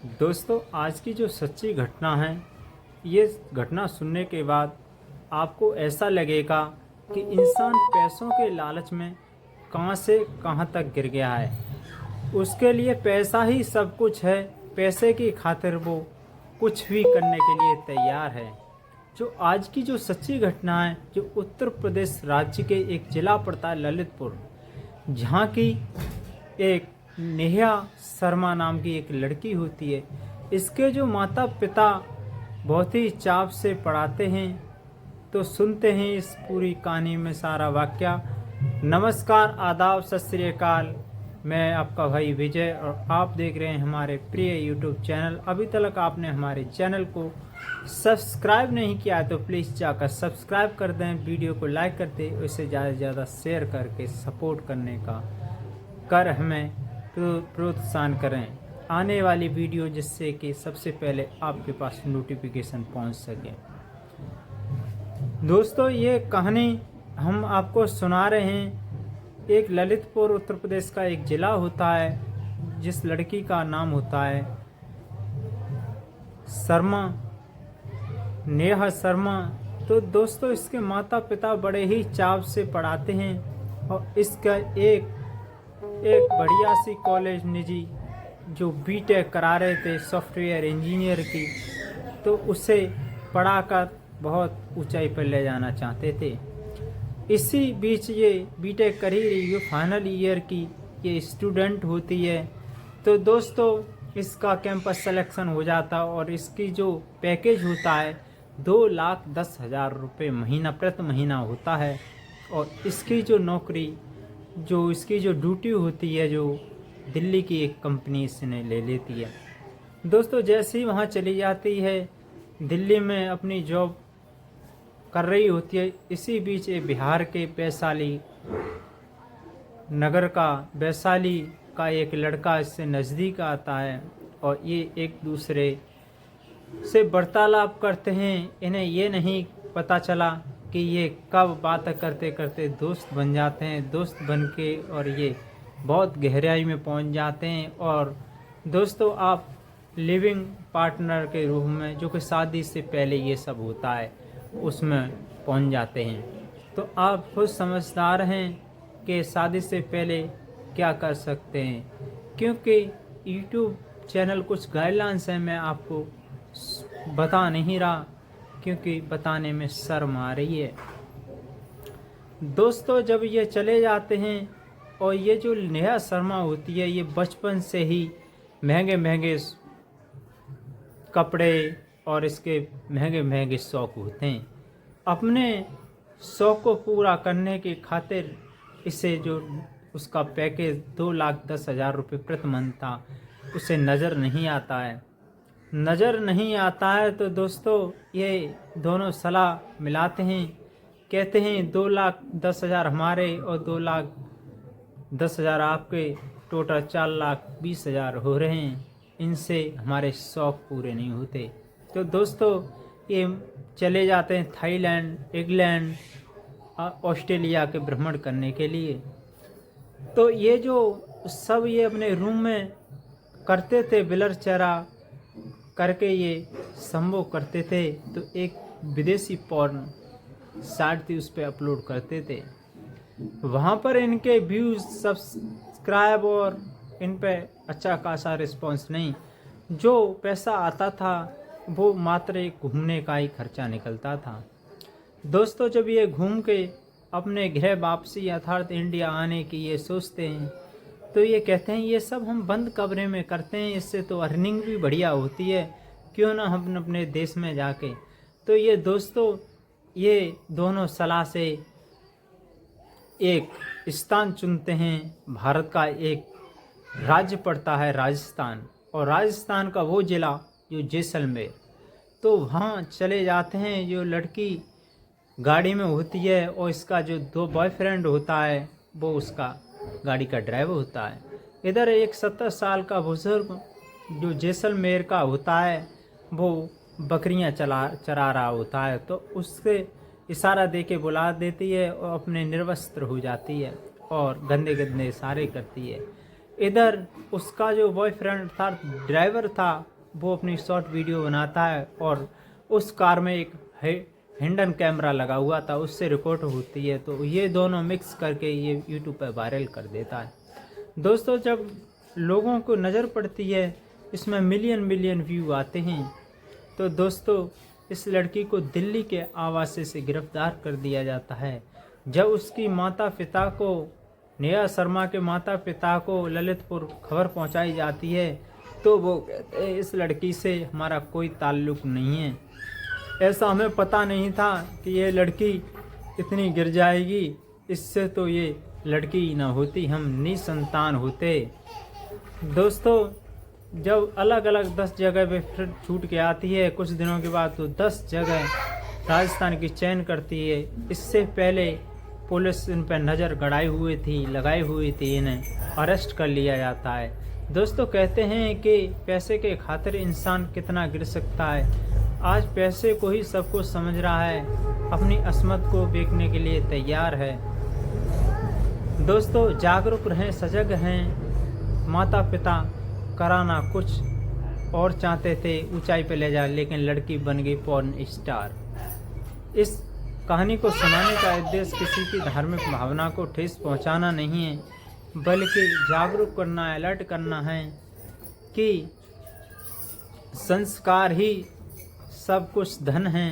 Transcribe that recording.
दोस्तों, आज की जो सच्ची घटना है, ये घटना सुनने के बाद आपको ऐसा लगेगा कि इंसान पैसों के लालच में कहाँ से कहाँ तक गिर गया है। उसके लिए पैसा ही सब कुछ है। पैसे की खातिर वो कुछ भी करने के लिए तैयार है। जो आज की जो सच्ची घटना है, जो उत्तर प्रदेश राज्य के एक जिला पड़ता है ललितपुर, जहाँ की एक नेहा शर्मा नाम की एक लड़की होती है। इसके जो माता पिता बहुत ही चाव से पढ़ाते हैं। तो सुनते हैं इस पूरी कहानी में सारा वाक्या। नमस्कार, आदाब, सत श्री अकाल। मैं आपका भाई विजय और आप देख रहे हैं हमारे प्रिय यूट्यूब चैनल। अभी तक आपने हमारे चैनल को सब्सक्राइब नहीं किया है तो प्लीज़ जाकर सब्सक्राइब कर दें, वीडियो को लाइक कर दें, इसे ज़्यादा से ज़्यादा शेयर करके सपोर्ट करने का कर हमें प्रोत्साहन करें आने वाली वीडियो, जिससे कि सबसे पहले आपके पास नोटिफिकेशन पहुंच सके। दोस्तों, ये कहानी हम आपको सुना रहे हैं। एक ललितपुर उत्तर प्रदेश का एक ज़िला होता है, जिस लड़की का नाम होता है शर्मा, नेहा शर्मा। तो दोस्तों, इसके माता पिता बड़े ही चाव से पढ़ाते हैं और इसका एक बढ़िया सी कॉलेज निजी जो बीटेक करा रहे थे सॉफ्टवेयर इंजीनियर की, तो उसे पढ़ाकर बहुत ऊंचाई पर ले जाना चाहते थे। इसी बीच ये बीटेक कर ही रही है, फाइनल ईयर की ये स्टूडेंट होती है। तो दोस्तों, इसका कैंपस सिलेक्शन हो जाता और इसकी जो पैकेज होता है 2,10,000 रुपये महीना प्रति महीना होता है। और इसकी जो नौकरी, जो इसकी जो ड्यूटी होती है, जो दिल्ली की एक कंपनी इसने ले लेती है। दोस्तों, जैसे ही वहाँ चली जाती है, दिल्ली में अपनी जॉब कर रही होती है। इसी बीच ये बिहार के वैशाली नगर का, वैशाली का एक लड़का इससे नज़दीक आता है और ये एक दूसरे से वार्तालाप करते हैं। इन्हें ये नहीं पता चला कि ये कब बात करते करते दोस्त बन जाते हैं। दोस्त बन के और ये बहुत गहराई में पहुंच जाते हैं। और दोस्तों, आप लिविंग पार्टनर के रूप में, जो कि शादी से पहले ये सब होता है, उसमें पहुंच जाते हैं। तो आप खुद समझदार हैं कि शादी से पहले क्या कर सकते हैं, क्योंकि यूट्यूब चैनल कुछ गाइडलाइंस हैं, मैं आपको बता नहीं रहा क्योंकि बताने में शर्म आ रही है। दोस्तों, जब ये चले जाते हैं और ये जो नेहा शर्मा होती है, ये बचपन से ही महंगे महंगे कपड़े और इसके महंगे महंगे शौक होते हैं। अपने शौक को पूरा करने की खातिर इसे जो उसका पैकेज 2,10,000 रुपये प्रति मंथ था, उसे नज़र नहीं आता है। तो दोस्तों, ये दोनों सलाह मिलाते हैं, कहते हैं 2,10,000 हमारे और 2,10,000 आपके, टोटल 4,20,000 हो रहे हैं। इनसे हमारे शौक़ पूरे नहीं होते। तो दोस्तों, ये चले जाते हैं थाईलैंड, इंग्लैंड, ऑस्ट्रेलिया के भ्रमण करने के लिए। तो ये जो सब ये अपने रूम में करते थे, बिलर चेहरा करके ये संभव करते थे। तो एक विदेशी पॉर्न साइट थी, उस पर अपलोड करते थे। वहाँ पर इनके व्यूज़, सब्सक्राइब और इन पे अच्छा खासा रिस्पांस नहीं। जो पैसा आता था वो मात्र एक घूमने का ही खर्चा निकलता था। दोस्तों, जब ये घूम के अपने गृह वापसी अर्थात इंडिया आने की ये सोचते हैं, तो ये कहते हैं ये सब हम बंद कमरे में करते हैं, इससे तो अर्निंग भी बढ़िया होती है, क्यों ना हम अपने देश में जाके। तो ये दोस्तों, ये दोनों सलाह से एक स्थान चुनते हैं। भारत का एक राज्य पड़ता है राजस्थान, और राजस्थान का वो ज़िला जो जैसलमेर। तो वहाँ चले जाते हैं। जो लड़की गाड़ी में होती है और इसका जो दो बॉयफ्रेंड होता है, वो उसका गाड़ी का ड्राइवर होता है। इधर एक 70 साल का बुजुर्ग जो जैसलमेर का होता है, वो बकरियां चरा रहा होता है। तो उससे इशारा दे के बुला देती है और अपने निर्वस्त्र हो जाती है और गंदे गंदे इशारे करती है। इधर उसका जो बॉयफ्रेंड था, ड्राइवर था, वो अपनी शॉर्ट वीडियो बनाता है और उस कार में एक हिडन कैमरा लगा हुआ था, उससे रिकॉर्ड होती है। तो ये दोनों मिक्स करके ये यूट्यूब पर वायरल कर देता है। दोस्तों, जब लोगों को नज़र पड़ती है, इसमें मिलियन मिलियन व्यू आते हैं। तो दोस्तों, इस लड़की को दिल्ली के आवासे से गिरफ्तार कर दिया जाता है। जब उसकी माता पिता को, नेहा शर्मा के माता पिता को ललितपुर खबर पहुंचाई जाती है, तो वो कहते हैं इस लड़की से हमारा कोई ताल्लुक़ नहीं है। ऐसा हमें पता नहीं था कि ये लड़की इतनी गिर जाएगी, इससे तो ये लड़की ही ना होती, हम निसंतान होते। दोस्तों, जब अलग अलग 10 जगह पे फिर छूट के आती है, कुछ दिनों के बाद तो 10 जगह राजस्थान की चयन करती है। इससे पहले पुलिस इन पर नज़र लगाई हुई थी, इन्हें अरेस्ट कर लिया जाता है। दोस्तों, कहते हैं कि पैसे के खातिर इंसान कितना गिर सकता है। आज पैसे को ही सब कुछ समझ रहा है, अपनी असमत को बेचने के लिए तैयार है। दोस्तों, जागरूक रहें, सजग हैं। माता पिता कराना कुछ और चाहते थे, ऊंचाई पे ले जाए, लेकिन लड़की बन गई पॉर्न स्टार। इस कहानी को सुनाने का उद्देश्य किसी की धार्मिक भावना को ठेस पहुंचाना नहीं है, बल्कि जागरूक करना है, अलर्ट करना है कि संस्कार ही सब कुछ धन है।